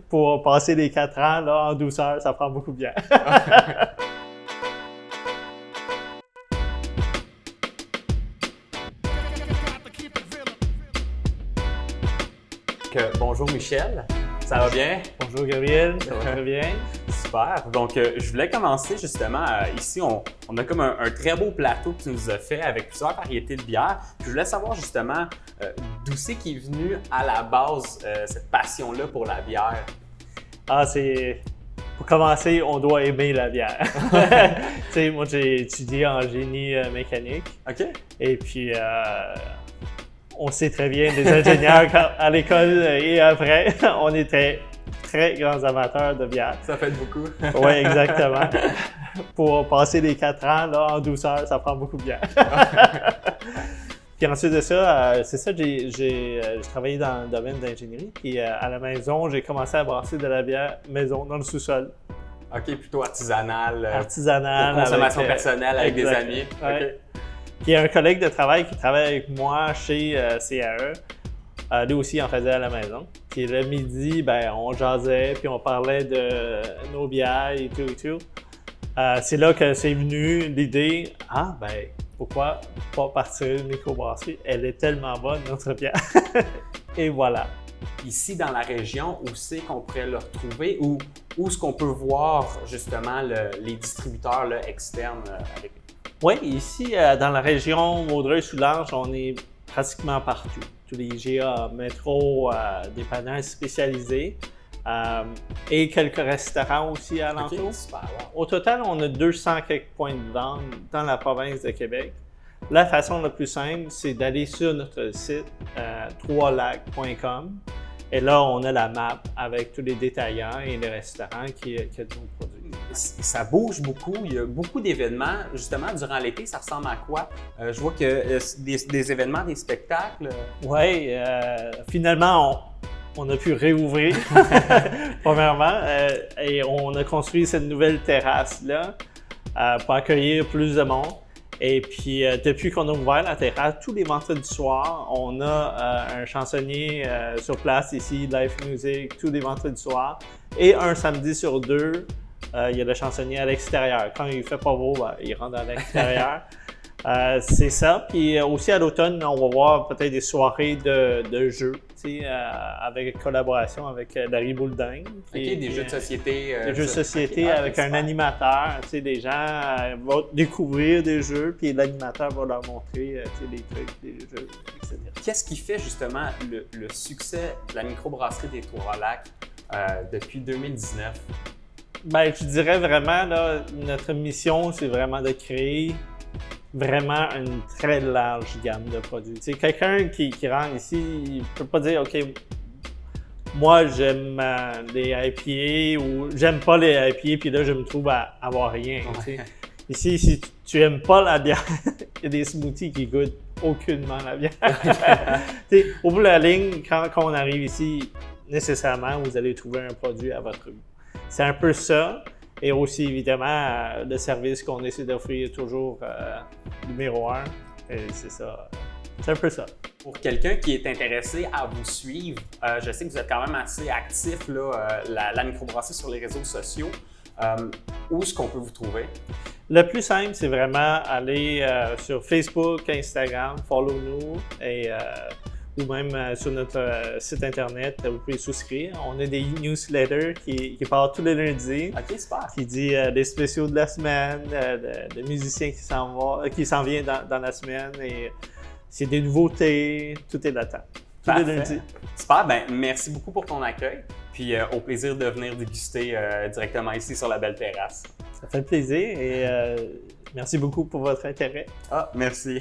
pour passer les 4 ans là, en douceur, ça prend beaucoup de bière. Bonjour Michel, ça va bien? Bonjour Gabriel, ça va très bien. Super. Donc, je voulais commencer justement, ici, on a comme un très beau plateau que tu nous as fait avec plusieurs variétés de bières. Puis je voulais savoir justement d'où c'est qui est venu à la base cette passion-là pour la bière. Pour commencer, on doit aimer la bière. Tu sais, moi j'ai étudié en génie mécanique. OK. Et puis, on sait très bien, les ingénieurs à l'école et après, on était très grands amateurs de bière. Ça fait beaucoup. Oui, exactement. Pour passer les 4 ans là, en douceur, ça prend beaucoup de bière. Puis ensuite de ça, c'est ça, j'ai travaillé dans le domaine d'ingénierie. Puis à la maison, j'ai commencé à brasser de la bière maison, dans le sous-sol. OK, plutôt artisanal. Artisanal. Pour consommation personnelle avec des amis. Ouais. OK. Puis il y a un collègue de travail qui travaille avec moi chez CAE. Lui aussi en faisait à la maison. Puis le midi, on jasait, puis on parlait de nos bières et tout. C'est là que c'est venu l'idée, pourquoi pas partir une microbrasserie? Elle est tellement bonne, notre bière. Et voilà. Ici, dans la région, où c'est qu'on pourrait le retrouver ou où est-ce qu'on peut voir justement les distributeurs là, externes avec. Oui, ici, dans la région Vaudreuil-Soulanges, on est pratiquement partout. Tous les GA, métro, dépanneurs spécialisés et quelques restaurants aussi alentour. Okay, super, wow. Au total, on a 200 quelques points de vente dans la province de Québec. La façon la plus simple, c'est d'aller sur notre site 3lacs.com et là, on a la map avec tous les détaillants et les restaurants qui ont nos produits. Ça bouge beaucoup, il y a beaucoup d'événements. Justement, durant l'été, ça ressemble à quoi? Je vois que des événements, des spectacles. Oui, finalement, on a pu réouvrir, premièrement, et on a construit cette nouvelle terrasse-là pour accueillir plus de monde. Et puis, depuis qu'on a ouvert la terrasse, tous les vendredis soirs, on a un chansonnier sur place ici, live music, tous les vendredis soirs. Et un samedi sur 2, il y a le chansonnier à l'extérieur. Quand il fait pas beau, il rentre à l'extérieur. C'est ça. Puis aussi à l'automne, on va voir peut-être des soirées de jeux, avec collaboration avec Larry Boulding. OK, des jeux de société. Des jeux de société avec un animateur. Les gens vont découvrir des jeux, puis l'animateur va leur montrer des trucs, des jeux, etc. Qu'est-ce qui fait justement le succès de la microbrasserie des Trois-Lacs depuis 2019? Je dirais vraiment, là, notre mission, c'est vraiment de créer vraiment une très large gamme de produits. Quelqu'un qui rentre ici, il ne peut pas dire « OK, moi j'aime les IPA » ou « j'aime pas les IPA » puis là je me trouve à avoir rien. Ouais. Ici, si tu aimes pas la bière, il y a des smoothies qui goûtent aucunement la bière. Au bout de la ligne, quand on arrive ici, nécessairement, vous allez trouver un produit à votre goût. C'est un peu ça. Et aussi, évidemment, le service qu'on essaie d'offrir toujours numéro 1. Et c'est ça. C'est un peu ça. Pour quelqu'un qui est intéressé à vous suivre, je sais que vous êtes quand même assez actif, là, la microbrasserie sur les réseaux sociaux. Où est-ce qu'on peut vous trouver? Le plus simple, c'est vraiment aller sur Facebook, Instagram, follow-nous et ou même sur notre site internet, vous pouvez souscrire. On a des newsletters qui partent tous les lundis. OK, super. Qui dit des spéciaux de la semaine, de musiciens qui s'en viennent dans la semaine. Et c'est des nouveautés, tout est là-dedans. Tous les lundis. Super, merci beaucoup pour ton accueil. Puis au plaisir de venir déguster directement ici sur la belle terrasse. Ça fait plaisir et merci beaucoup pour votre intérêt. Ah, merci.